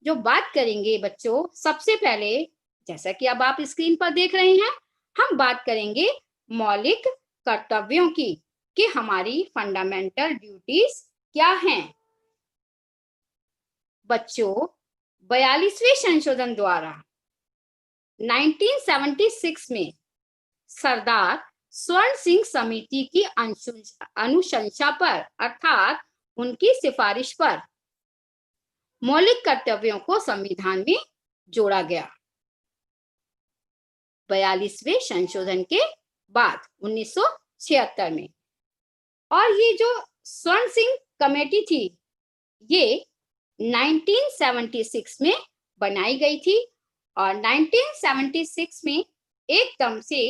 जो बात करेंगे बच्चों, सबसे पहले जैसा कि अब आप स्क्रीन पर देख रहे हैं, हम बात करेंगे मौलिक कर्तव्यों की कि हमारी फंडामेंटल ड्यूटीज क्या हैं। बच्चों, 42वें संशोधन द्वारा 1976 में सरदार स्वर्ण सिंह समिति की अनुशंसा पर अर्थात उनकी सिफारिश पर मौलिक कर्तव्यों को संविधान में जोड़ा गया। 42वें संशोधन के बाद 1976 में। और ये जो स्वर्ण सिंह कमेटी थी, ये 1976 में बनाई गई थी और 1976 में एकदम से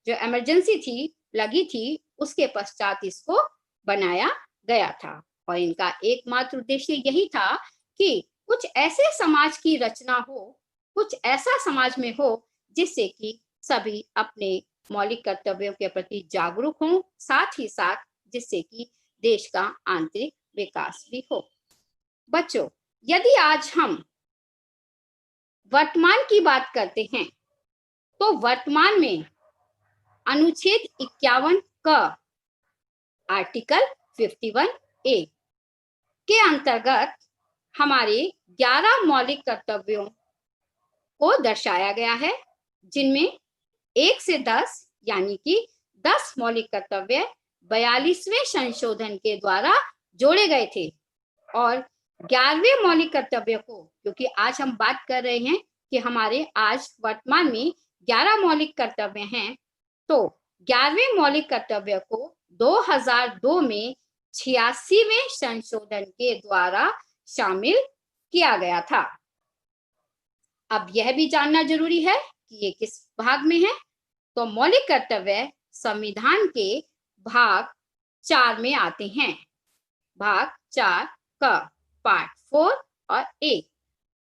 जो इमरजेंसी थी लगी थी, उसके पश्चात इसको बनाया गया था। और इनका एकमात्र उद्देश्य यही था कि कुछ ऐसे समाज की रचना हो, कुछ ऐसा समाज में हो जिससे कि सभी अपने मौलिक कर्तव्यों के प्रति जागरूक हों, साथ ही साथ जिससे कि देश का आंतरिक विकास भी हो। बच्चों, यदि आज हम वर्तमान की बात करते हैं तो वर्तमान में अनुच्छेद 51 का आर्टिकल 51A के अंतर्गत हमारे 11 मौलिक कर्तव्यों को दर्शाया गया है, जिनमें 1 से 10 यानी कि 10 मौलिक कर्तव्य 42वें संशोधन के द्वारा जोड़े गए थे। और 11वें मौलिक कर्तव्य को, क्योंकि आज हम बात कर रहे हैं कि हमारे आज वर्तमान में 11 मौलिक कर्तव्य हैं, तो 11वें मौलिक कर्तव्य को 2002 में 86वें संशोधन के द्वारा शामिल किया गया था। अब यह भी जानना जरूरी है कि ये किस भाग में है। तो मौलिक कर्तव्य संविधान के भाग 4 में आते हैं। भाग 4 का पार्ट 4 और 1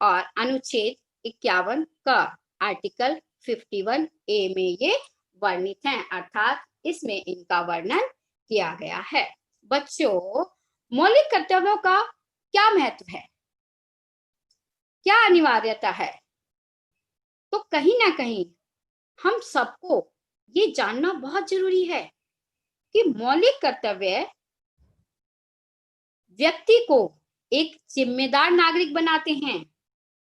और अनुच्छेद 51 का आर्टिकल 51A में ये वर्णित हैं, अर्थात इसमें इनका वर्णन किया गया है। बच्चों, मौलिक कर्तव्यों का क्या महत्व है, क्या अनिवार्यता है? तो कहीं ना कहीं हम सबको ये जानना बहुत जरूरी है कि मौलिक कर्तव्य व्यक्ति को एक जिम्मेदार नागरिक बनाते हैं,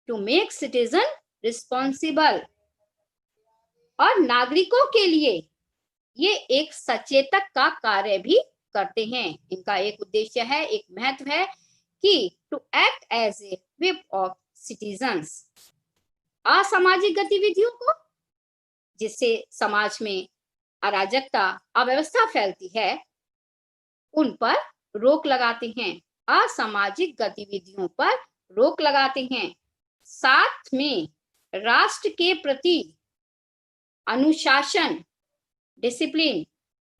टू मेक सिटीजन रिस्पॉन्सिबल, और नागरिकों के लिए ये एक सचेतक का कार्य भी करते हैं। इनका एक उद्देश्य है, एक महत्व है कि to act as a whip of citizens, असामाजिक गतिविधियों को जिससे समाज में अराजकता, अव्यवस्था फैलती है, उन पर रोक लगाते हैं, असामाजिक गतिविधियों पर रोक लगाते हैं। साथ में राष्ट्र के प्रति अनुशासन, डिसिप्लिन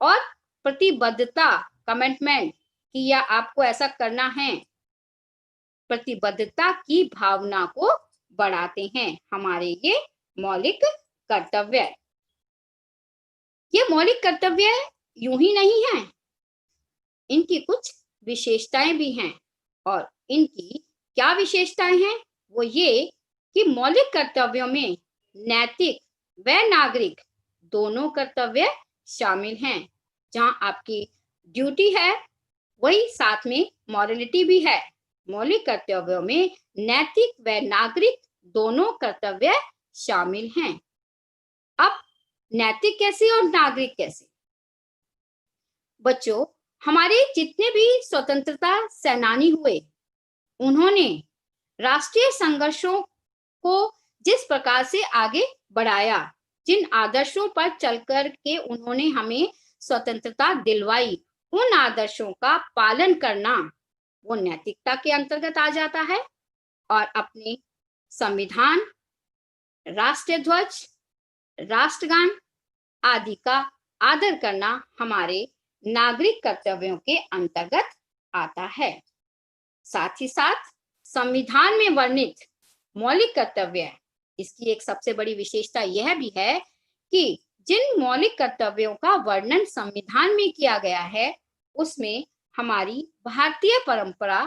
और प्रतिबद्धता, कमिटमेंट कि या आपको ऐसा करना है, प्रतिबद्धता की भावना को बढ़ाते हैं हमारे ये मौलिक कर्तव्य। ये मौलिक कर्तव्य यूं ही नहीं है, इनकी कुछ विशेषताएं भी हैं। और इनकी क्या विशेषताएं हैं? वो ये कि मौलिक कर्तव्यों में नैतिक व नागरिक दोनों कर्तव्य शामिल हैं। जहां आपकी ड्यूटी है, वही साथ में मॉरलिटी भी है। मौलिक कर्तव्यों में नैतिक व नागरिक दोनों कर्तव्य शामिल हैं। अब नैतिक कैसे और नागरिक कैसे? बच्चों, हमारे जितने भी स्वतंत्रता सेनानी हुए, उन्होंने राष्ट्रीय संघर्षों को जिस प्रकार से आगे बढ़ाया, जिन आदर्शों पर चलकर के उन्होंने हमें स्वतंत्रता दिलवाई, उन आदर्शों का पालन करना वो नैतिकता के अंतर्गत आ जाता है। और अपने संविधान, राष्ट्रीय ध्वज, राष्ट्रगान आदि का आदर करना हमारे नागरिक कर्तव्यों के अंतर्गत आता है। साथ ही साथ संविधान में वर्णित मौलिक कर्तव्य, इसकी एक सबसे बड़ी विशेषता यह भी है कि जिन मौलिक कर्तव्यों का वर्णन संविधान में किया गया है, उसमें हमारी भारतीय परंपरा,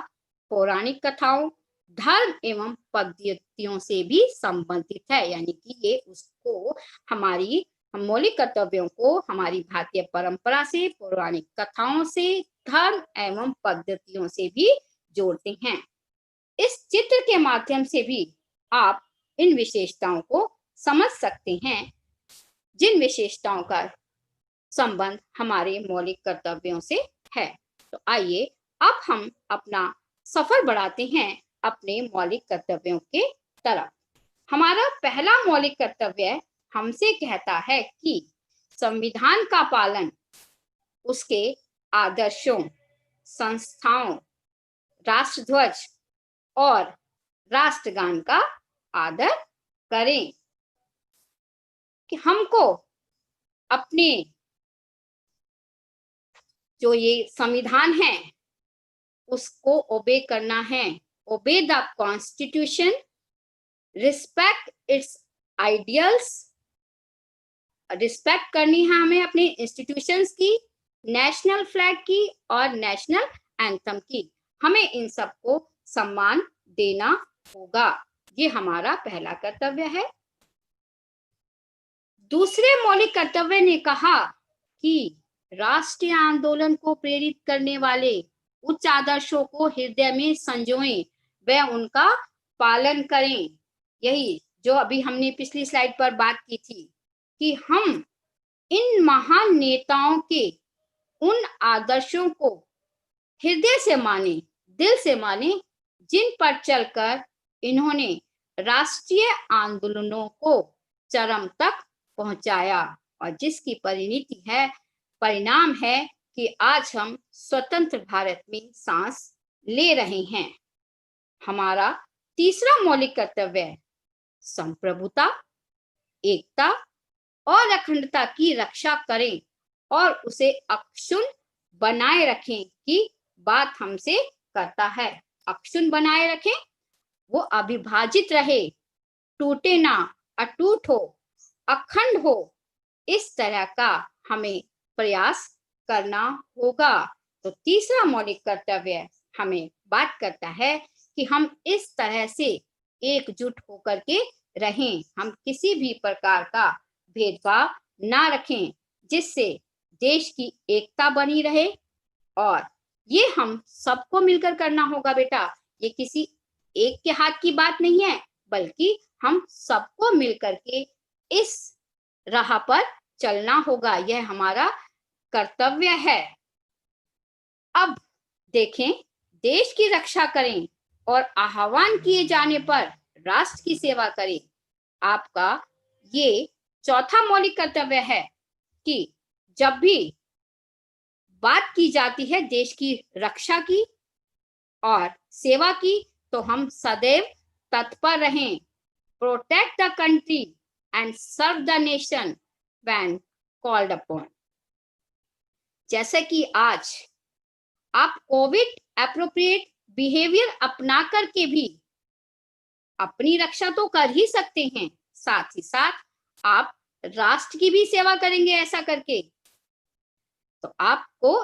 पौराणिक कथाओं, धर्म एवं पद्धतियों से भी संबंधित है, यानी कि ये उसको हमारी मौलिक कर्तव्यों को हमारी भारतीय परंपरा से, पौराणिक कथाओं से, धर्म एवं पद्धतियों से भी जोड़ते हैं। इस चित्र के माध्यम से भी आप इन विशेषताओं को समझ सकते हैं, जिन विशेषताओं का संबंध हमारे मौलिक कर्तव्यों से है। तो आइए अब हम अपना सफर बढ़ाते हैं अपने मौलिक कर्तव्यों के तरफ। हमारा पहला मौलिक कर्तव्य हमसे कहता है कि संविधान का पालन, उसके आदर्शों, संस्थाओं, राष्ट्रध्वज और राष्ट्रगान का आदर करें। कि हमको अपने जो ये संविधान है उसको ओबे करना है। Obey the constitution, respect it's ideals, respect करनी है हमें अपने इंस्टीट्यूशंस की, नेशनल फ्लैग की और नेशनल एंथम की। हमें इन सबको सम्मान देना होगा। ये हमारा पहला कर्तव्य है। दूसरे मौलिक कर्तव्य ने कहा कि राष्ट्रीय आंदोलन को प्रेरित करने वाले उच्च आदर्शों को हृदय में संजोएं व उनका पालन करें। यही जो अभी हमने पिछली स्लाइड पर बात की थी कि हम इन महान नेताओं के उन आदर्शों को हृदय से माने, दिल से माने, जिन पर चलकर इन्होंने राष्ट्रीय आंदोलनों को चरम तक पहुंचाया और जिसकी परिणाम है कि आज हम स्वतंत्र भारत में सांस ले रहे हैं। हमारा तीसरा मौलिक कर्तव्य है संप्रभुता, एकता और अखंडता की रक्षा करें और उसे अक्षुण्ण बनाए रखें की बात हमसे करता है। अक्षुण्ण बनाए रखें, वो अविभाजित रहे, टूटे ना, अटूट हो, अखंड हो, इस तरह का हमें प्रयास करना होगा। तो तीसरा मौलिक कर्तव्य हमें बात करता है कि हम इस तरह से एकजुट होकर के रहें, हम किसी भी प्रकार का भेदभाव ना रखें, जिससे देश की एकता बनी रहे। और ये हम सबको मिलकर करना होगा बेटा, ये किसी एक के हाथ की बात नहीं है, बल्कि हम सबको मिलकर के इस राह पर चलना होगा। यह हमारा कर्तव्य है। अब देखें, देश की रक्षा करें और आह्वान किए जाने पर राष्ट्र की सेवा करें। आपका ये चौथा मौलिक कर्तव्य है कि जब भी बात की जाती है देश की रक्षा की और सेवा की, तो हम सदैव तत्पर रहें। Protect the country and serve the nation when called upon. जैसे कि आज आप कोविड एप्रोप्रिएट बिहेवियर अपना करके भी अपनी रक्षा तो कर ही सकते हैं, साथ ही साथ आप राष्ट्र की भी सेवा करेंगे ऐसा करके। तो आपको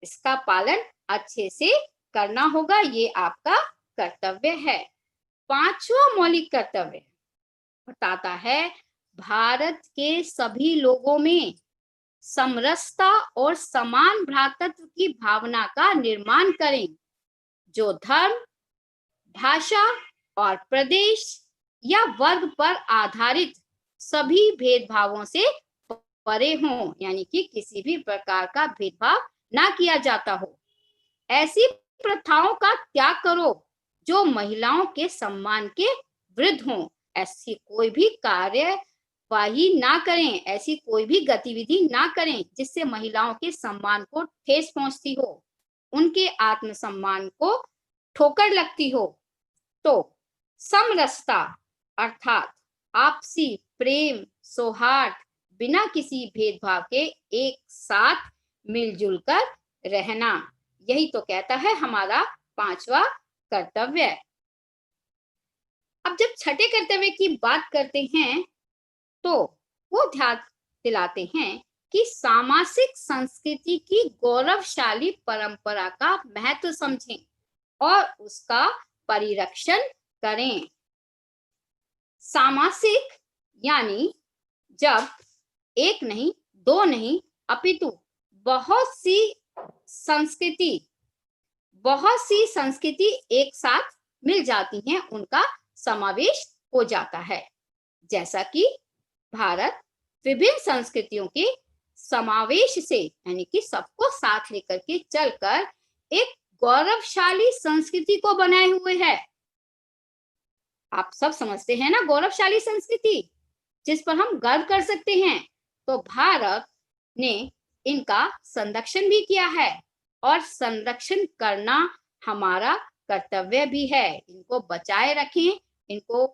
इसका पालन अच्छे से करना होगा, ये आपका कर्तव्य है। पांचवा मौलिक कर्तव्य बताता है भारत के सभी लोगों में समरसता और समान भ्रातृत्व की भावना का निर्माण करें, जो धर्म, भाषा और प्रदेश या वर्ग पर आधारित सभी भेदभावों से परे हों, यानी कि किसी भी प्रकार का भेदभाव ना किया जाता हो। ऐसी प्रथाओं का त्याग करो जो महिलाओं के सम्मान के विरुद्ध हों। ऐसी कोई भी कार्यवाही ना करें, ऐसी कोई भी गतिविधि ना करें जिससे महिलाओं के सम्मान को ठेस पहुंचती हो, उनके आत्मसम्मान को ठोकर लगती हो। तो समरसता अर्थात आपसी प्रेम, सौहार्द, बिना किसी भेदभाव के एक साथ मिलजुल कर रहना, यही तो कहता है हमारा पांचवा कर्तव्य। अब जब छठे कर्तव्य की बात करते हैं तो वो ध्यान दिलाते हैं कि सामाजिक संस्कृति की गौरवशाली परंपरा का महत्व समझें और उसका परिरक्षण करें। सामासिक यानी जब एक नहीं, दो नहीं, अपितु बहुत सी संस्कृति एक साथ मिल जाती हैं, उनका समावेश हो जाता है। जैसा कि भारत विभिन्न संस्कृतियों के समावेश से यानी कि सबको साथ लेकर के चलकर एक गौरवशाली संस्कृति को बनाए हुए है। आप सब समझते हैं ना, गौरवशाली संस्कृति जिस पर हम गर्व कर सकते हैं। तो भारत ने इनका संरक्षण भी किया है और संरक्षण करना हमारा कर्तव्य भी है। इनको बचाए रखें, इनको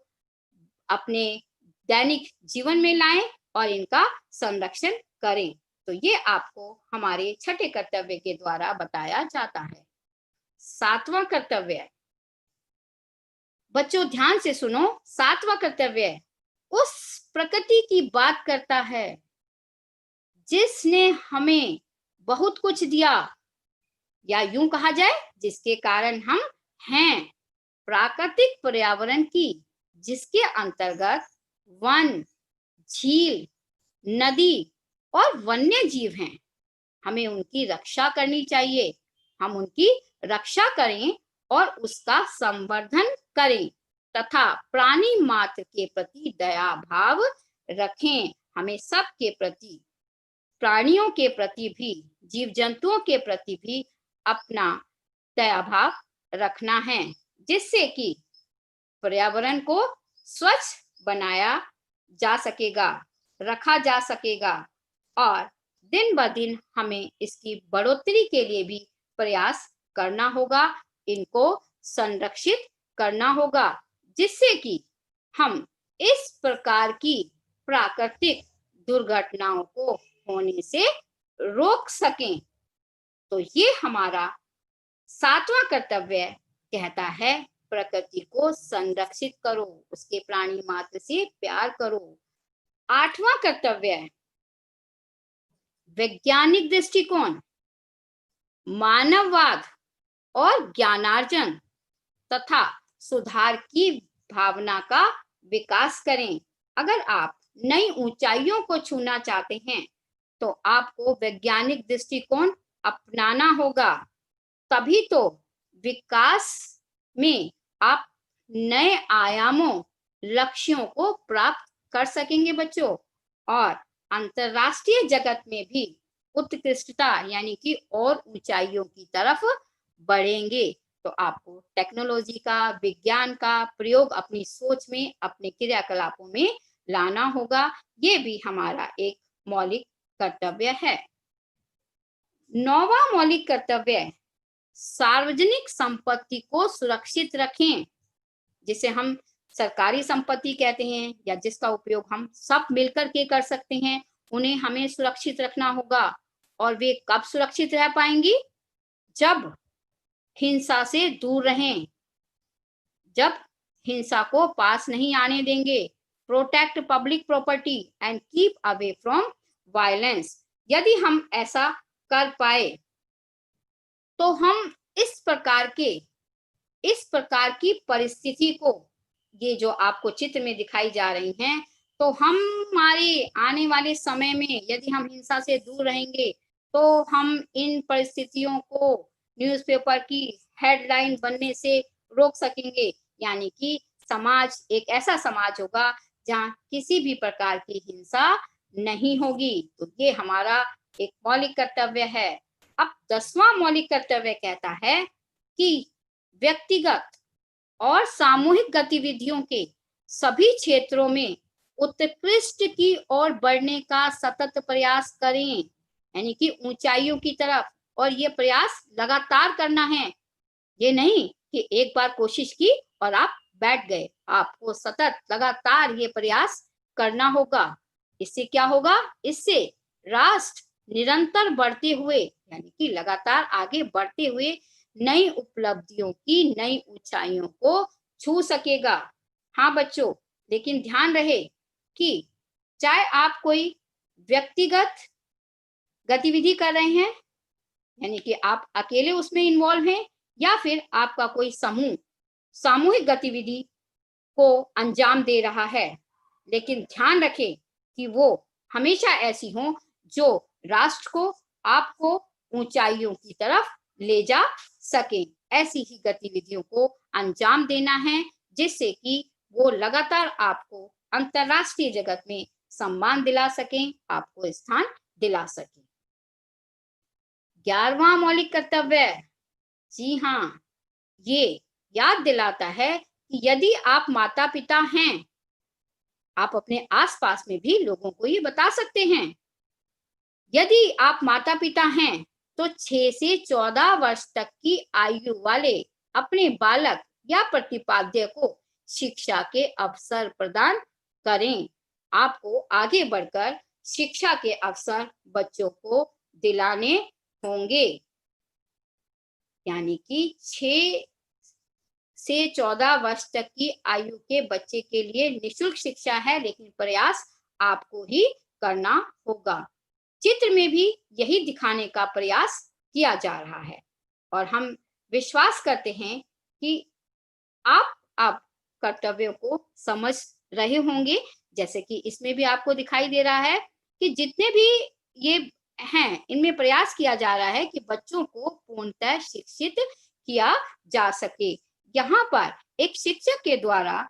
अपने दैनिक जीवन में लाएं और इनका संरक्षण करें। तो ये आपको हमारे छठे कर्तव्य के द्वारा बताया जाता है। सातवां कर्तव्य, बच्चों ध्यान से सुनो। सातवां कर्तव्य उस प्रकृति की बात करता है जिसने हमें बहुत कुछ दिया, या यूं कहा जाए जिसके कारण हम हैं। प्राकृतिक पर्यावरण की, जिसके अंतर्गत वन, झील, नदी और वन्य जीव हैं। हमें उनकी रक्षा करनी चाहिए। हम उनकी रक्षा करें और उसका संवर्धन करें तथा प्राणी मात्र के प्रति दया भाव रखें। हमें सबके प्रति, प्राणियों के प्रति भी, जीव जंतुओं के प्रति भी अपना दया भाव रखना है, जिससे कि पर्यावरण को स्वच्छ बनाया जा सकेगा, रखा जा सकेगा और दिन ब दिन हमें इसकी बढ़ोतरी के लिए भी प्रयास करना होगा, इनको संरक्षित करना होगा, जिससे कि हम इस प्रकार की प्राकृतिक दुर्घटनाओं को होने से रोक सकें। तो ये हमारा सातवां कर्तव्य कहता है, प्रकृति को संरक्षित करो, उसके प्राणी मात्र से प्यार करो। आठवां कर्तव्य है वैज्ञानिक दृष्टिकोण, मानववाद और ज्ञानार्जन तथा सुधार की भावना का विकास करें। अगर आप नई ऊंचाइयों को छूना चाहते हैं तो आपको वैज्ञानिक दृष्टिकोण अपनाना होगा, तभी तो विकास में आप नए आयामों, लक्ष्यों को प्राप्त कर सकेंगे बच्चों, और अंतरराष्ट्रीय जगत में भी उत्कृष्टता यानी कि और ऊंचाइयों की तरफ बढ़ेंगे। तो आपको टेक्नोलॉजी का, विज्ञान का प्रयोग अपनी सोच में, अपने क्रियाकलापों में लाना होगा। ये भी हमारा एक मौलिक कर्तव्य है। नौवां मौलिक कर्तव्य, सार्वजनिक संपत्ति को सुरक्षित रखें, जिसे हम सरकारी संपत्ति कहते हैं या जिसका उपयोग हम सब मिलकर के कर सकते हैं, उन्हें हमें सुरक्षित रखना होगा। और वे कब सुरक्षित रह पाएंगी? जब हिंसा से दूर रहें, जब हिंसा को पास नहीं आने देंगे। Protect public property and keep away from violence. यदि हम ऐसा कर पाए तो हम इस प्रकार की परिस्थिति को, ये जो आपको चित्र में दिखाई जा रही हैं, तो हमारे आने वाले समय में यदि हम हिंसा से दूर रहेंगे तो हम इन परिस्थितियों को न्यूज़पेपर की हेडलाइन बनने से रोक सकेंगे। यानी कि समाज एक ऐसा समाज होगा जहाँ किसी भी प्रकार की हिंसा नहीं होगी। तो ये हमारा एक मौलिक कर्तव्य है। अब 10वां मौलिक कर्तव्य कहता है कि व्यक्तिगत और सामूहिक गतिविधियों के सभी क्षेत्रों में उत्कृष्ट की ओर बढ़ने का सतत प्रयास करें, यानी कि ऊंचाइयों की तरफ। और ये प्रयास लगातार करना है। ये नहीं कि एक बार कोशिश की और आप बैठ गए, आपको सतत लगातार ये प्रयास करना होगा। इससे क्या होगा? इससे राष्ट्र निरंतर बढ़ते हुए, यानी कि लगातार आगे बढ़ते हुए नई उपलब्धियों की, नई ऊंचाइयों को छू सकेगा। हाँ बच्चों, लेकिन ध्यान रहे कि चाहे आप कोई व्यक्तिगत गतिविधि कर रहे हैं, यानी कि आप अकेले उसमें इन्वॉल्व हैं, या फिर आपका कोई समूह सामूहिक गतिविधि को अंजाम दे रहा है, लेकिन ध्यान रखें कि वो हमेशा ऐसी हो जो राष्ट्र को, आपको ऊंचाइयों की तरफ ले जा सके। ऐसी ही गतिविधियों को अंजाम देना है जिससे कि वो लगातार आपको अंतरराष्ट्रीय जगत में सम्मान दिला सकें, आपको स्थान दिला सकें। 11वां मौलिक कर्तव्य, जी हाँ, ये याद दिलाता है कि यदि आप माता पिता हैं, आप अपने आसपास में भी लोगों को ये बता सकते हैं। यदि आप माता पिता हैं तो 6 से 14 वर्ष तक की आयु वाले अपने बालक या प्रतिपाद्य को शिक्षा के अवसर प्रदान करें। आपको आगे बढ़कर शिक्षा के अवसर बच्चों को दिलाने होंगे। यानी कि 6 से 14 वर्ष तक की आयु के बच्चे के लिए निःशुल्क शिक्षा है, लेकिन प्रयास आपको ही करना होगा। चित्र में भी यही दिखाने का प्रयास किया जा रहा है और हम विश्वास करते हैं कि आप कर्तव्यों को समझ रहे होंगे। जैसे कि इसमें भी आपको दिखाई दे रहा है कि जितने भी ये हैं, इनमें प्रयास किया जा रहा है कि बच्चों को पूर्णतः शिक्षित किया जा सके। यहाँ पर एक शिक्षक के द्वारा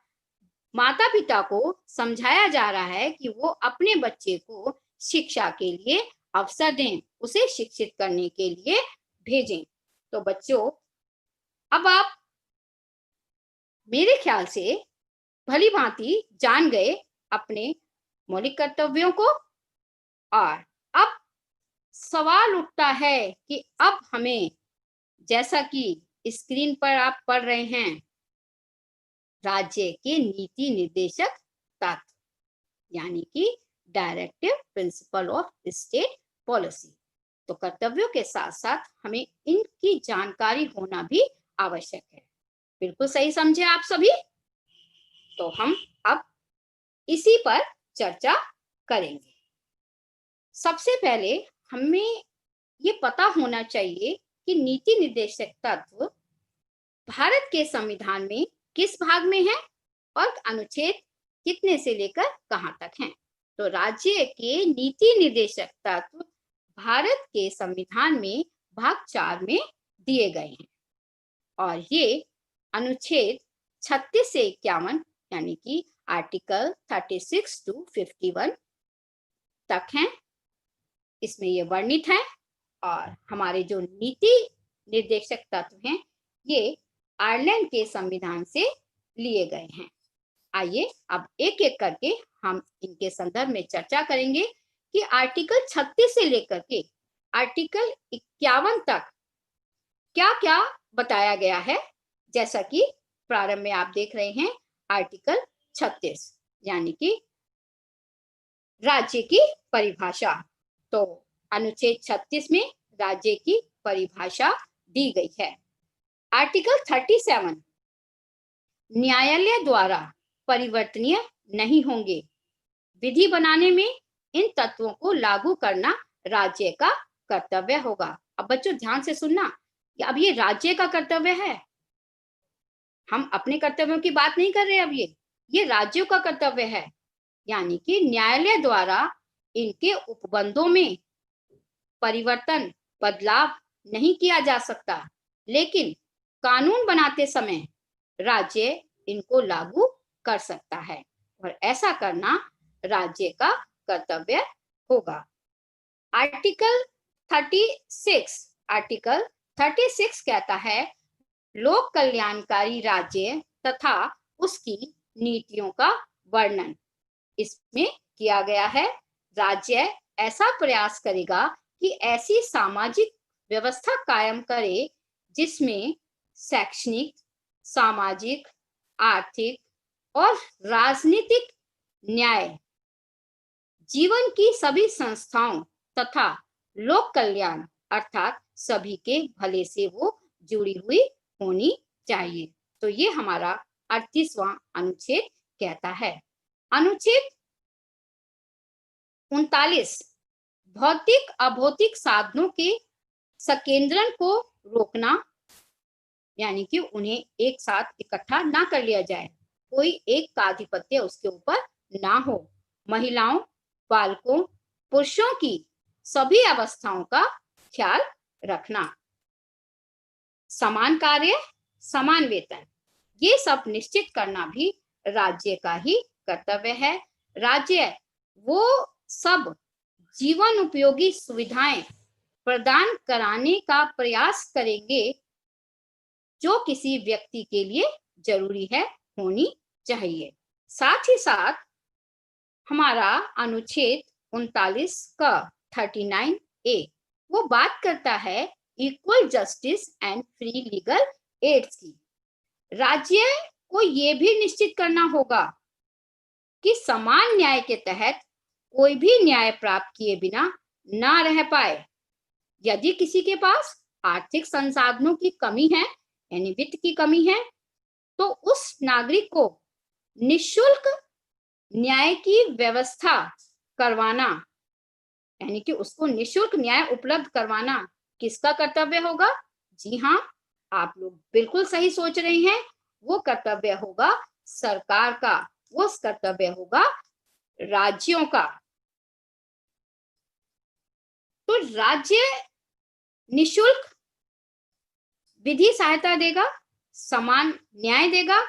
माता पिता को समझाया जा रहा है कि वो अपने बच्चे को शिक्षा के लिए अवसर दें, उसे शिक्षित करने के लिए भेजें। तो बच्चों, अब आप मेरे ख्याल से भली भांति जान गए अपने मौलिक कर्तव्यों को, और अब सवाल उठता है कि अब हमें, जैसा कि स्क्रीन पर आप पढ़ रहे हैं, राज्य के नीति निर्देशक तत्व यानी कि directive principle of state policy, तो कर्तव्यों के साथ साथ हमें इनकी जानकारी होना भी आवश्यक है। बिल्कुल सही समझे आप सभी। तो हम अब इसी पर चर्चा करेंगे। सबसे पहले हमें ये पता होना चाहिए कि नीति निर्देशक तत्व भारत के संविधान में किस भाग में है और अनुच्छेद कितने से लेकर कहां तक हैं। तो राज्य के नीति निर्देशक तत्व भारत के संविधान में भाग 4 में दिए गए हैं और ये अनुच्छेद 36 से 51 यानी कि आर्टिकल 36 टू 51 तक हैं। इसमें ये वर्णित है और हमारे जो नीति निर्देशक तत्व हैं ये आयरलैंड के संविधान से लिए गए हैं। आइए अब एक एक करके हम इनके संदर्भ में चर्चा करेंगे कि आर्टिकल 36 से लेकर के आर्टिकल 51 तक क्या क्या बताया गया है। जैसा कि प्रारंभ में आप देख रहे हैं, आर्टिकल 36 यानी कि राज्य की परिभाषा। तो अनुच्छेद 36 में राज्य की परिभाषा दी गई है। आर्टिकल 37 न्यायालय द्वारा परिवर्तनीय नहीं होंगे। विधि बनाने में इन तत्वों को लागू करना राज्य का कर्तव्य होगा। अब बच्चों ध्यान से सुनना कि अब ये राज्य का कर्तव्य है, हम अपने कर्तव्यों की बात नहीं कर रहे। अब ये राज्यों का कर्तव्य है, यानी कि न्यायालय द्वारा इनके उपबंधों में परिवर्तन, बदलाव नहीं किया जा सकता, लेकिन कानून बनाते समय राज्य इनको लागू कर सकता है और ऐसा करना राज्य का कर्तव्य होगा। आर्टिकल 36 कहता है लोक कल्याणकारी राज्य तथा उसकी नीतियों का वर्णन इसमें किया गया है। राज्य ऐसा प्रयास करेगा कि ऐसी सामाजिक व्यवस्था कायम करे जिसमें शैक्षणिक, सामाजिक, आर्थिक और राजनीतिक न्याय, जीवन की सभी संस्थाओं तथा लोक कल्याण अर्थात सभी के भले से वो जुड़ी हुई होनी चाहिए। तो ये हमारा 38वां अनुच्छेद कहता है। अनुच्छेद 39 भौतिक अभौतिक साधनों के संकेंद्रण को रोकना यानी कि उन्हें एक साथ इकट्ठा ना कर लिया जाए, कोई एक का आधिपत्य उसके ऊपर ना हो। महिलाओं, बालकों, पुरुषों की सभी अवस्थाओं का ख्याल रखना। समान कार्य, समान वेतन, ये सब निश्चित करना भी राज्य का ही कर्तव्य है। राज्य वो सब जीवन उपयोगी सुविधाएं प्रदान कराने का प्रयास करेंगे जो किसी व्यक्ति के लिए जरूरी है, होनी चाहिए। साथ ही साथ हमारा अनुच्छेद 39 का 39A वो बात करता है equal justice and free legal aids की। राज्य को ये भी निश्चित करना होगा कि समान न्याय के तहत कोई भी न्याय प्राप्त किए बिना ना रह पाए। यदि किसी के पास आर्थिक संसाधनों की कमी है, यानी वित्त की कमी है, तो उस नागरिक को निशुल्क न्याय की व्यवस्था करवाना, यानी कि उसको निशुल्क न्याय उपलब्ध करवाना किसका कर्तव्य होगा? जी हाँ, आप लोग बिल्कुल सही सोच रहे हैं, वो कर्तव्य होगा सरकार का, वो कर्तव्य होगा राज्यों का। तो राज्य निशुल्क विधि सहायता देगा, समान न्याय देगा,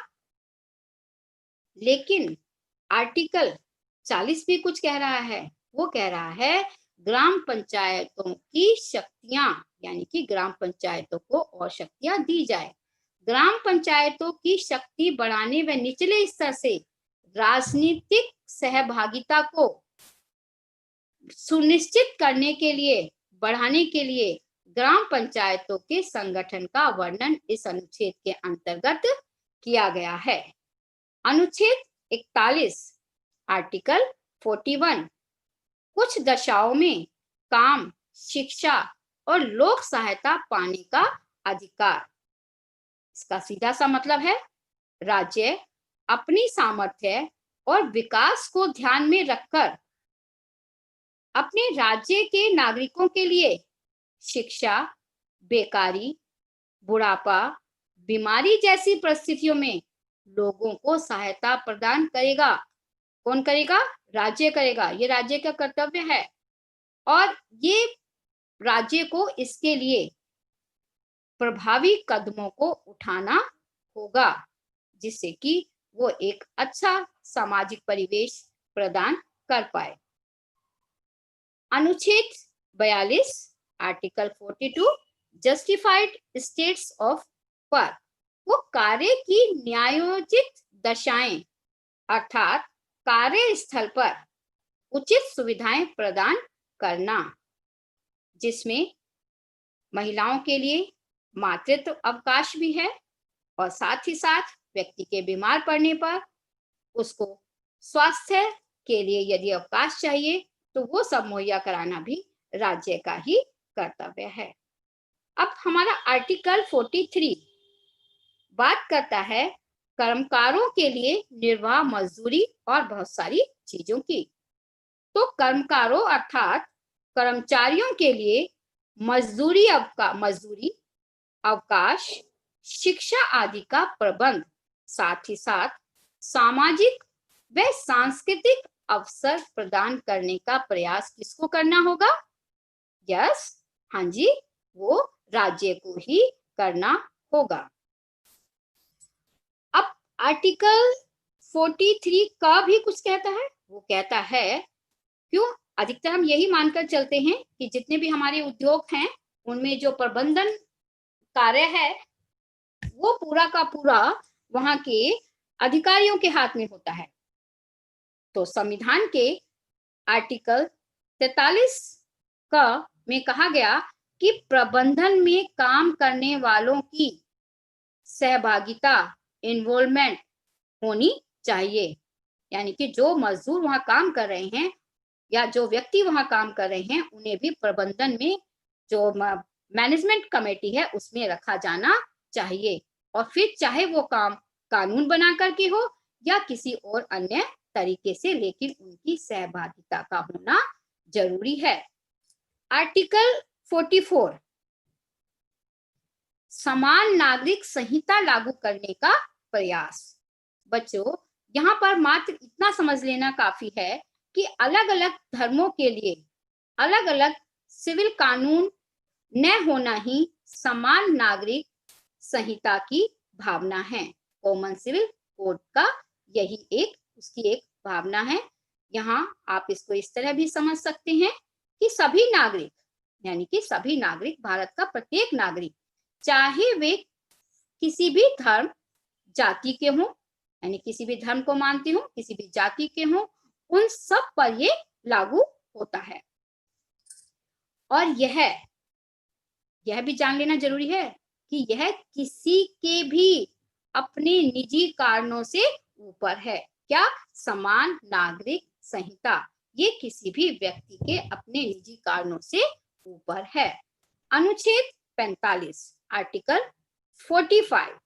लेकिन आर्टिकल 40 भी कुछ कह रहा है। वो कह रहा है ग्राम पंचायतों की शक्तियां, यानी कि ग्राम पंचायतों को और शक्तियां दी जाए। ग्राम पंचायतों की शक्ति बढ़ाने व निचले स्तर से राजनीतिक सहभागिता को सुनिश्चित करने के लिए, बढ़ाने के लिए ग्राम पंचायतों के संगठन का वर्णन इस अनुच्छेद के अंतर्गत किया गया है। अनुच्छेद 41 आर्टिकल 41 कुछ दशाओं में काम, शिक्षा और लोक सहायता पाने का अधिकार। इसका सीधा सा मतलब है राज्य अपनी सामर्थ्य और विकास को ध्यान में रखकर अपने राज्य के नागरिकों के लिए शिक्षा, बेकारी, बुढ़ापा, बीमारी जैसी परिस्थितियों में लोगों को सहायता प्रदान करेगा। कौन करेगा? राज्य करेगा। ये राज्य का कर्तव्य है और ये राज्य को इसके लिए प्रभावी कदमों को उठाना होगा, जिससे कि वो एक अच्छा सामाजिक परिवेश प्रदान कर पाए। अनुच्छेद 42 article 42 justified states of work वो कार्य की न्यायोचित दशाएं, अर्थात कार्यस्थल पर उचित सुविधाएं प्रदान करना, जिसमें महिलाओं के लिए मातृत्व अवकाश भी है और साथ ही साथ व्यक्ति के बीमार पड़ने पर उसको स्वास्थ्य के लिए यदि अवकाश चाहिए तो वो सब मुहैया कराना भी राज्य का ही कर्तव्य है। अब हमारा आर्टिकल 43 बात करता है कर्मकारों के लिए निर्वाह मजदूरी और बहुत सारी चीजों की। तो कर्मकारों अर्थात कर्मचारियों के लिए मजदूरी अवकाश, शिक्षा आदि का प्रबंध, साथ ही साथ सामाजिक व सांस्कृतिक अवसर प्रदान करने का प्रयास किसको करना होगा? यस, हाँ जी, वो राज्य को ही करना होगा। अब आर्टिकल 43 का भी कुछ कहता है। वो कहता है, क्यों अधिकतर हम यही मानकर चलते हैं कि जितने भी हमारे उद्योग हैं उनमें जो प्रबंधन कार्य है वो पूरा का पूरा वहां के अधिकारियों के हाथ में होता है। तो संविधान के आर्टिकल 43 का में कहा गया कि प्रबंधन में काम करने वालों की सहभागिता, इन्वॉल्वमेंट होनी चाहिए। यानी कि जो मजदूर वहां काम कर रहे हैं या जो व्यक्ति वहां काम कर रहे हैं उन्हें भी प्रबंधन में, जो मैनेजमेंट कमेटी है उसमें रखा जाना चाहिए। और फिर चाहे वो काम कानून बना करके हो या किसी और अन्य तरीके से, लेकिन उनकी सहभागिता का होना जरूरी है। आर्टिकल 44 समान नागरिक संहिता लागू करने का प्रयास। बच्चों, यहाँ पर मात्र इतना समझ लेना काफी है कि अलग अलग धर्मों के लिए अलग अलग सिविल कानून न होना ही समान नागरिक संहिता की भावना है। कॉमन सिविल कोड का यही उसकी एक भावना है। यहाँ आप इसको इस तरह भी समझ सकते हैं कि सभी नागरिक, यानी कि सभी नागरिक, भारत का प्रत्येक नागरिक, चाहे वे किसी भी धर्म जाति के हों, यानी किसी भी धर्म को मानते हो, किसी भी जाति के हों, उन सब पर ये लागू होता है। और यह भी जान लेना जरूरी है कि यह किसी के भी अपने निजी कारणों से ऊपर है। क्या? समान नागरिक संहिता ये किसी भी व्यक्ति के अपने निजी कारणों से ऊपर है। अनुच्छेद 45 article 45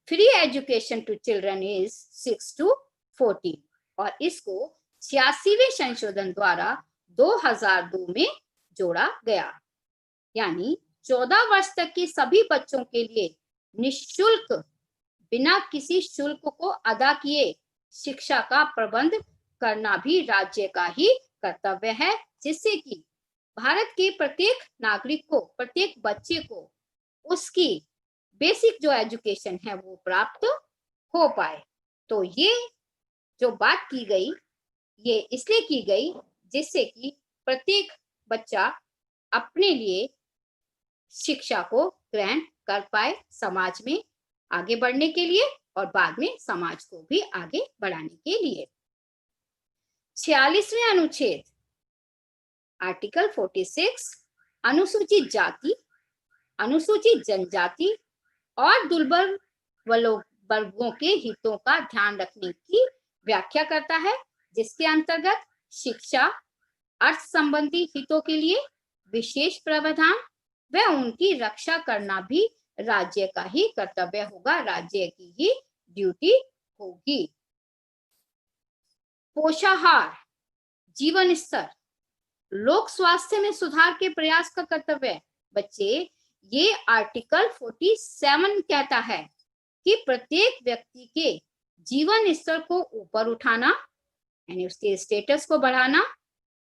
free education to children is 6 to 14 और इसको 86वें संशोधन द्वारा 2002 में जोड़ा गया। यानी 14 वर्ष तक के सभी बच्चों के लिए निःशुल्क, बिना किसी शुल्क को अदा किए शिक्षा का प्रबंध करना भी राज्य का ही कर्तव्य है, जिससे कि भारत के प्रत्येक नागरिक को, प्रत्येक बच्चे को उसकी बेसिक जो एजुकेशन है वो प्राप्त हो पाए। तो ये जो बात की गई, ये इसलिए की गई जिससे कि प्रत्येक बच्चा अपने लिए शिक्षा को ग्रहण कर पाए, समाज में आगे बढ़ने के लिए और बाद में समाज को भी आगे बढ़ाने के लिए। 46वें अनुच्छेद आर्टिकल 46 अनुसूचित जाति, अनुसूचित जनजाति और दुर्बल वर्गों के हितों का ध्यान रखने की व्याख्या करता है, जिसके अंतर्गत शिक्षा, अर्थ संबंधी हितों के लिए विशेष प्रावधान व उनकी रक्षा करना भी राज्य का ही कर्तव्य होगा, राज्य की ही ड्यूटी होगी। पोषाहार, जीवन स्तर, लोक स्वास्थ्य में सुधार के प्रयास का कर्तव्य है। बच्चे, ये आर्टिकल 47 कहता है कि प्रत्येक व्यक्ति के जीवन स्तर को ऊपर उठाना, यानी उसके स्टेटस को बढ़ाना,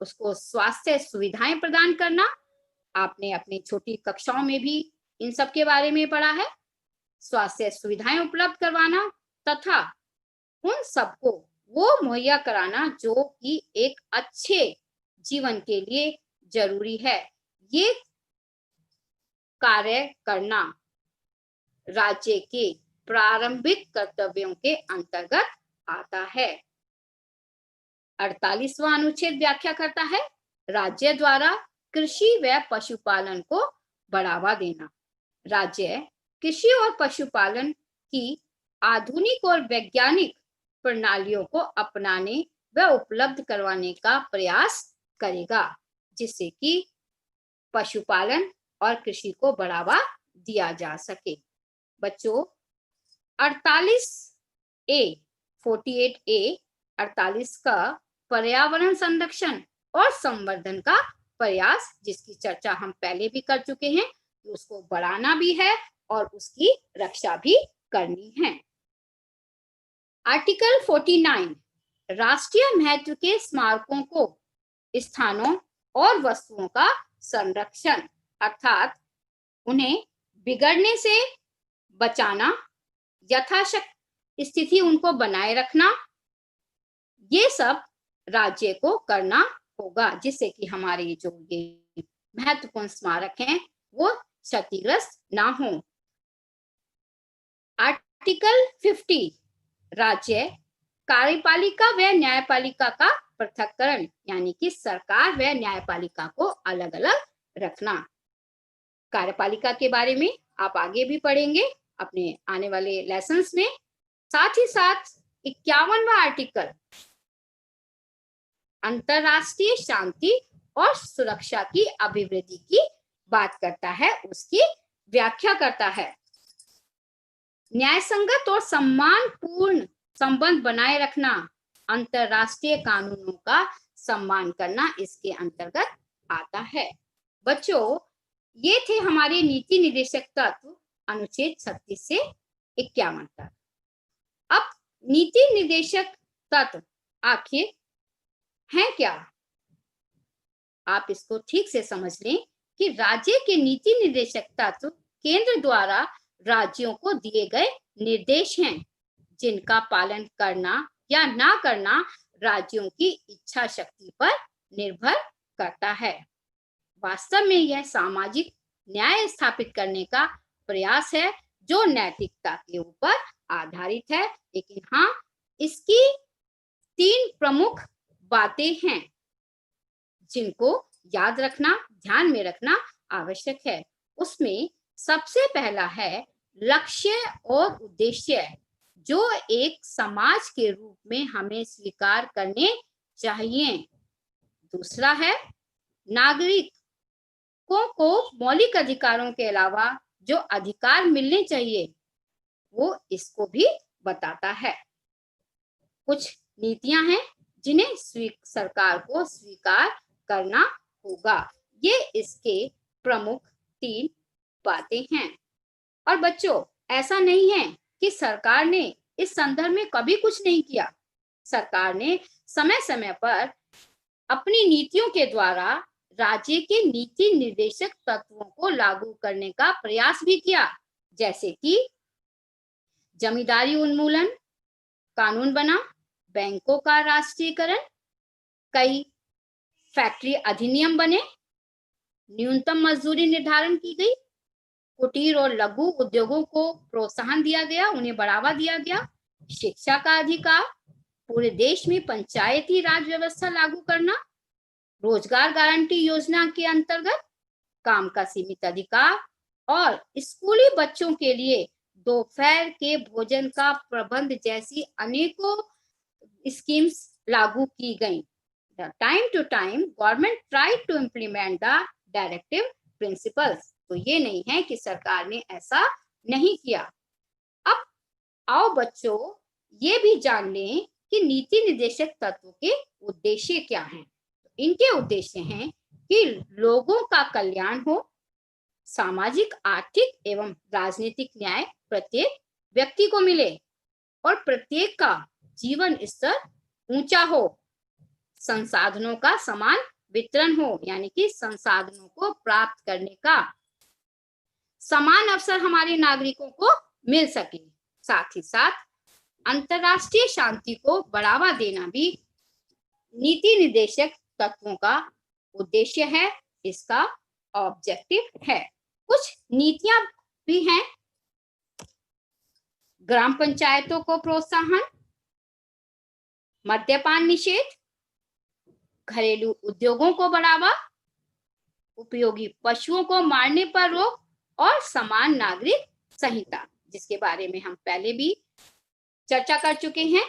उसको स्वास्थ्य सुविधाएं प्रदान करना। आपने अपनी छोटी कक्षाओं में भी इन सब के बारे में पढ़ा है। स्वास्थ्य सुविधाएं उपलब्ध करवाना तथा उन सबको वो मुहैया कराना जो कि एक अच्छे जीवन के लिए जरूरी है। ये कार्य करना राज्य के प्रारंभिक कर्तव्यों के अंतर्गत आता है। 48वां अनुच्छेद व्याख्या करता है राज्य द्वारा कृषि व पशुपालन को बढ़ावा देना। राज्य कृषि और पशुपालन की आधुनिक और वैज्ञानिक प्रणालियों को अपनाने व उपलब्ध करवाने का प्रयास करेगा, जिससे कि पशुपालन और कृषि को बढ़ावा दिया जा सके। बच्चों, 48A का पर्यावरण संरक्षण और संवर्धन का प्रयास, जिसकी चर्चा हम पहले भी कर चुके हैं, उसको बढ़ाना भी है और उसकी रक्षा भी करनी है। आर्टिकल 49 राष्ट्रीय महत्व के स्मारकों को, स्थानों और वस्तुओं का संरक्षण, अर्थात उन्हें बिगड़ने से बचाना, यथाशक्ति स्थिति उनको बनाए रखना, ये सब राज्य को करना होगा, जिससे कि हमारे जो ये महत्वपूर्ण स्मारक हैं वो क्षतिग्रस्त ना हो। आर्टिकल 50 राज्य कार्यपालिका व न्यायपालिका का पृथक्करण, यानी कि सरकार व न्यायपालिका को अलग अलग रखना। कार्यपालिका के बारे में आप आगे भी पढ़ेंगे अपने आने वाले लेसन्स में। साथ ही साथ 51वां आर्टिकल अंतरराष्ट्रीय शांति और सुरक्षा की अभिवृद्धि की बात करता है, उसकी व्याख्या करता है। न्यायसंगत और सम्मानपूर्ण संबंध बनाए रखना, अंतरराष्ट्रीय कानूनों का सम्मान करना इसके अंतर्गत आता है। बच्चों, ये थे हमारे नीति निर्देशक तत्व अनुच्छेद 36 से 51 तक। अब नीति निर्देशक तत्व आखिर हैं क्या? आप इसको ठीक से समझ लें कि राज्य के नीति निर्देशक तत्व केंद्र द्वारा राज्यों को दिए गए निर्देश हैं, जिनका पालन करना या ना करना राज्यों की इच्छा शक्ति पर निर्भर करता है। वास्तव में यह सामाजिक न्याय स्थापित करने का प्रयास है जो नैतिकता के ऊपर आधारित है। लेकिन हाँ, इसकी 3 प्रमुख बातें हैं जिनको याद रखना, ध्यान में रखना आवश्यक है। उसमें सबसे पहला है लक्ष्य और उद्देश्य, जो एक समाज के रूप में हमें स्वीकार करने चाहिए। दूसरा है नागरिकों को मौलिक अधिकारों के अलावा जो अधिकार मिलने चाहिए, वो इसको भी बताता है। कुछ नीतियां हैं जिन्हें सरकार को स्वीकार करना होगा। ये इसके प्रमुख 3 बातें हैं। और बच्चों, ऐसा नहीं है कि सरकार ने इस संदर्भ में कभी कुछ नहीं किया। सरकार ने समय समय पर अपनी नीतियों के द्वारा राज्य के नीति निर्देशक तत्वों को लागू करने का प्रयास भी किया, जैसे कि जमींदारी उन्मूलन कानून बना, बैंकों का राष्ट्रीयकरण, कई फैक्ट्री अधिनियम बने, न्यूनतम मजदूरी निर्धारण की गई, कुटीर और लघु उद्योगों को प्रोत्साहन दिया गया, उन्हें बढ़ावा दिया गया, शिक्षा का अधिकार, पूरे देश में पंचायती राज व्यवस्था लागू करना, रोजगार गारंटी योजना के अंतर्गत काम का सीमित अधिकार और स्कूली बच्चों के लिए दोपहर के भोजन का प्रबंध जैसी अनेकों स्कीम्स लागू की गई। Time to time government tried to implement the directive principles. तो ये नहीं है कि सरकार ने ऐसा नहीं किया। अब आओ बच्चों, ये भी जान लें कि नीति निर्देशक तत्वों के उद्देश्य क्या हैं। इनके उद्देश्य हैं कि लोगों का कल्याण हो, सामाजिक, आर्थिक एवं राजनीतिक न्याय प्रत्येक व्यक्ति को मिले और प्रत्येक का जीवन स्तर ऊंचा हो, संसाधनों का समान वितरण हो, यानी कि संसाधनों को प्राप्त करने का समान अवसर हमारे नागरिकों को मिल सके। साथ ही साथ अंतरराष्ट्रीय शांति को बढ़ावा देना भी नीति निर्देशक तत्वों का उद्देश्य है, इसका ऑब्जेक्टिव है। कुछ नीतियां भी हैं। ग्राम पंचायतों को प्रोत्साहन, मद्यपान निषेध, घरेलू उद्योगों को बढ़ावा, उपयोगी पशुओं को मारने पर रोक और समान नागरिक संहिता, जिसके बारे में हम पहले भी चर्चा कर चुके हैं।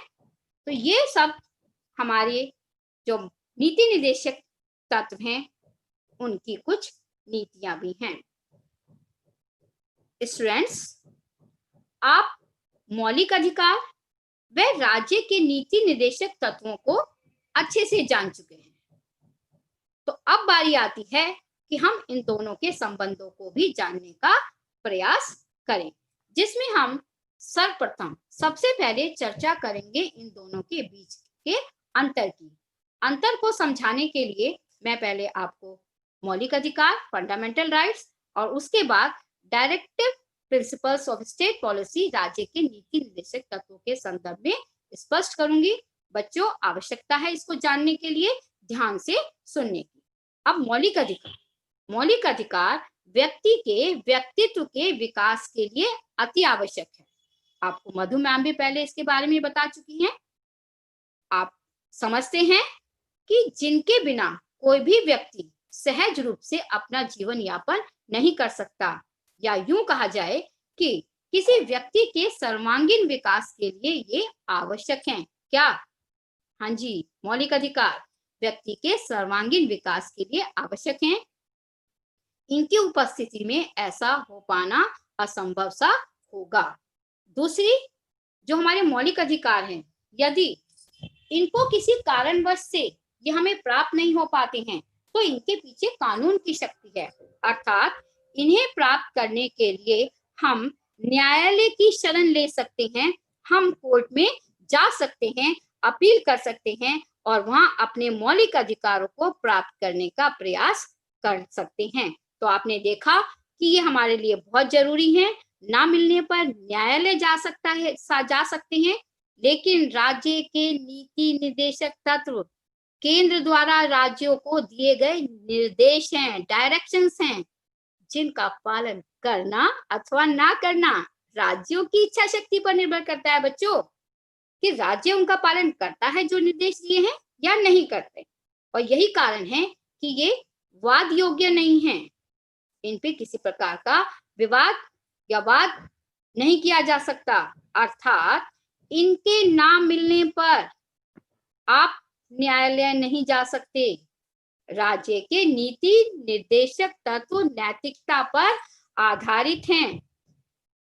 तो ये सब हमारे जो नीति निर्देशक तत्व हैं, उनकी कुछ नीतियां भी हैं। स्टूडेंट्स, आप मौलिक अधिकार व राज्य के नीति निर्देशक तत्वों को अच्छे से जान चुके हैं। तो अब बारी आती है कि हम इन दोनों के संबंधों को भी जानने का प्रयास करें, जिसमें हम सर्वप्रथम सबसे पहले चर्चा करेंगे इन दोनों के बीच के अंतर की। अंतर को समझाने के लिए मैं पहले आपको मौलिक अधिकार, फंडामेंटल राइट्स, और उसके बाद directive principles of state policy, राज्य के नीति निर्देशक तत्वों के संदर्भ में स्पष्ट करूंगी। बच्चों, आवश्यकता है इसको जानने के लिए ध्यान से सुनने की। अब मौलिक अधिकार। मौलिक अधिकार व्यक्ति के व्यक्तित्व के विकास के लिए अति आवश्यक है। आपको मधु मैम भी पहले इसके बारे में बता चुकी हैं। आप समझते हैं कि जिनके बिना कोई भी व्यक्ति सहज रूप से अपना जीवन यापन नहीं कर सकता, या यूं कहा जाए कि किसी व्यक्ति के सर्वांगीण विकास के लिए ये आवश्यक हैं। क्या? हाँ जी, मौलिक अधिकार व्यक्ति के सर्वांगीण विकास के लिए आवश्यक हैं। इनकी उपस्थिति में ऐसा हो पाना असंभव सा होगा। दूसरी, जो हमारे मौलिक अधिकार हैं, यदि इनको किसी कारणवश से ये हमें प्राप्त नहीं हो पाते हैं, तो इनके पीछे कानून की शक्ति है। अर्थात इन्हें प्राप्त करने के लिए हम न्यायालय की शरण ले सकते हैं, हम कोर्ट में जा सकते हैं, अपील कर सकते हैं और वहां अपने मौलिक अधिकारों को प्राप्त करने का प्रयास कर सकते हैं। तो आपने देखा कि ये हमारे लिए बहुत जरूरी है। ना मिलने पर न्यायालय जा सकते हैं, लेकिन राज्य के नीति निर्देशक तत्व केंद्र द्वारा राज्यों को दिए गए निर्देश हैं, डायरेक्शंस हैं, जिनका पालन करना अथवा ना करना राज्यों की इच्छा शक्ति पर निर्भर करता है बच्चों, कि राज्य उनका पालन करता है जो निर्देश दिए हैं या नहीं करते। और यही कारण है कि ये वाद योग्य नहीं है, इन पे किसी प्रकार का विवाद या वाद नहीं किया जा सकता। अर्थात इनके ना मिलने पर आप न्यायालय नहीं जा सकते। राज्य के नीति निर्देशक तत्व नैतिकता पर आधारित हैं।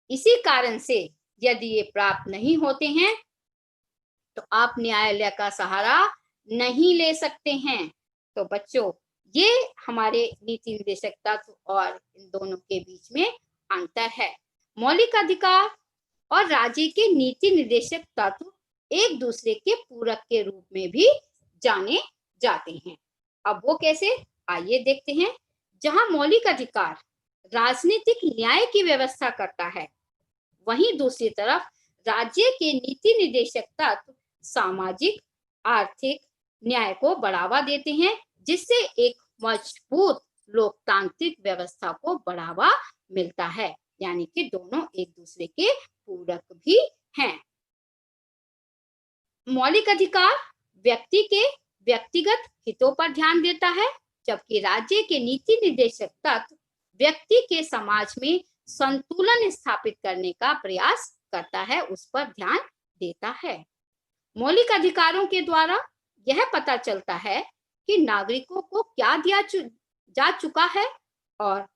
इसी कारण से यदि ये प्राप्त नहीं होते हैं तो आप न्यायालय का सहारा नहीं ले सकते हैं। तो बच्चों, ये हमारे नीति निर्देशक तत्व और इन दोनों के बीच में अंतर है। मौलिक अधिकार और राज्य के नीति निर्देशक तत्व एक दूसरे के पूरक के रूप में भी जाने जाते हैं। अब वो कैसे, आइए देखते हैं। जहां मौलिक अधिकार राजनीतिक न्याय की व्यवस्था करता है, वहीं दूसरी तरफ राज्य के नीति निर्देशक तत्व सामाजिक आर्थिक न्याय को बढ़ावा देते हैं, जिससे एक मजबूत लोकतांत्रिक व्यवस्था को बढ़ावा मिलता है। यानी कि दोनों एक दूसरे के पूरक भी हैं। मौलिक अधिकार व्यक्ति के व्यक्तिगत हितों पर ध्यान देता है, जबकि राज्य के नीति निर्देशक तत्व व्यक्ति के समाज में संतुलन स्थापित करने का प्रयास करता है, उस पर ध्यान देता है। मौलिक अधिकारों के द्वारा यह पता चलता है कि नागरिकों को क्या दिया जा चुका है और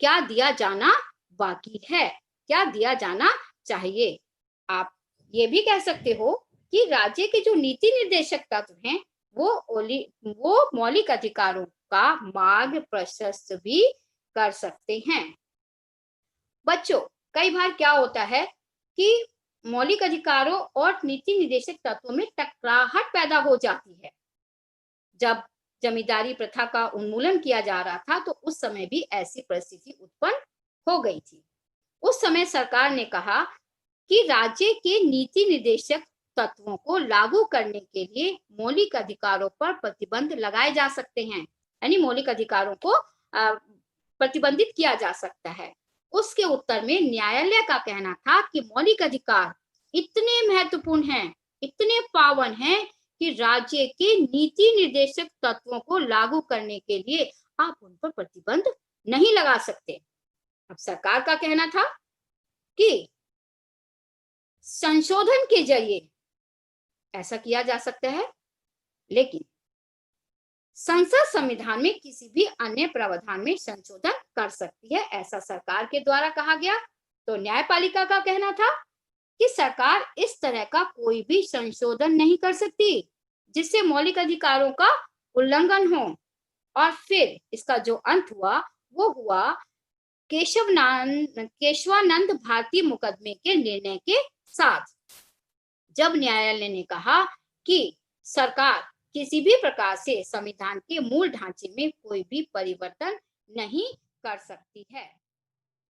क्या दिया जाना बाकी है, क्या दिया जाना चाहिए। आप ये भी कह सकते हो कि राज्य के जो नीति निर्देशक तत्व हैं वो मौलिक अधिकारों का मार्ग प्रशस्त भी कर सकते हैं। बच्चों, कई बार क्या होता है कि मौलिक अधिकारों और नीति निर्देशक तत्वों में टकराहट पैदा हो जाती है। जब जमींदारी प्रथा का उन्मूलन किया जा रहा था तो उस समय भी ऐसी परिस्थिति उत्पन्न हो गई थी। उस समय सरकार ने कहा कि राज्य के नीति निर्देशक तत्वों को लागू करने के लिए मौलिक अधिकारों पर प्रतिबंध लगाए जा सकते हैं, यानी मौलिक अधिकारों को प्रतिबंधित किया जा सकता है। उसके उत्तर में न्यायालय का कहना था कि मौलिक अधिकार इतने महत्वपूर्ण हैं, इतने पावन हैं कि राज्य के नीति निर्देशक तत्वों को लागू करने के लिए आप उन पर प्रतिबंध नहीं लगा सकते। अब सरकार का कहना था कि संशोधन के जरिए ऐसा किया जा सकता है, लेकिन संसद संविधान में किसी भी अन्य प्रावधान में संशोधन कर सकती है, ऐसा सरकार के द्वारा कहा गया। तो न्यायपालिका का कहना था कि सरकार इस तरह का कोई भी संशोधन नहीं कर सकती जिससे मौलिक अधिकारों का उल्लंघन हो। और फिर इसका जो अंत हुआ वो हुआ केशवानंद भारती मुकदमे के निर्णय के साथ, जब न्यायालय ने कहा कि सरकार किसी भी प्रकार से संविधान के मूल ढांचे में कोई भी परिवर्तन नहीं कर सकती है।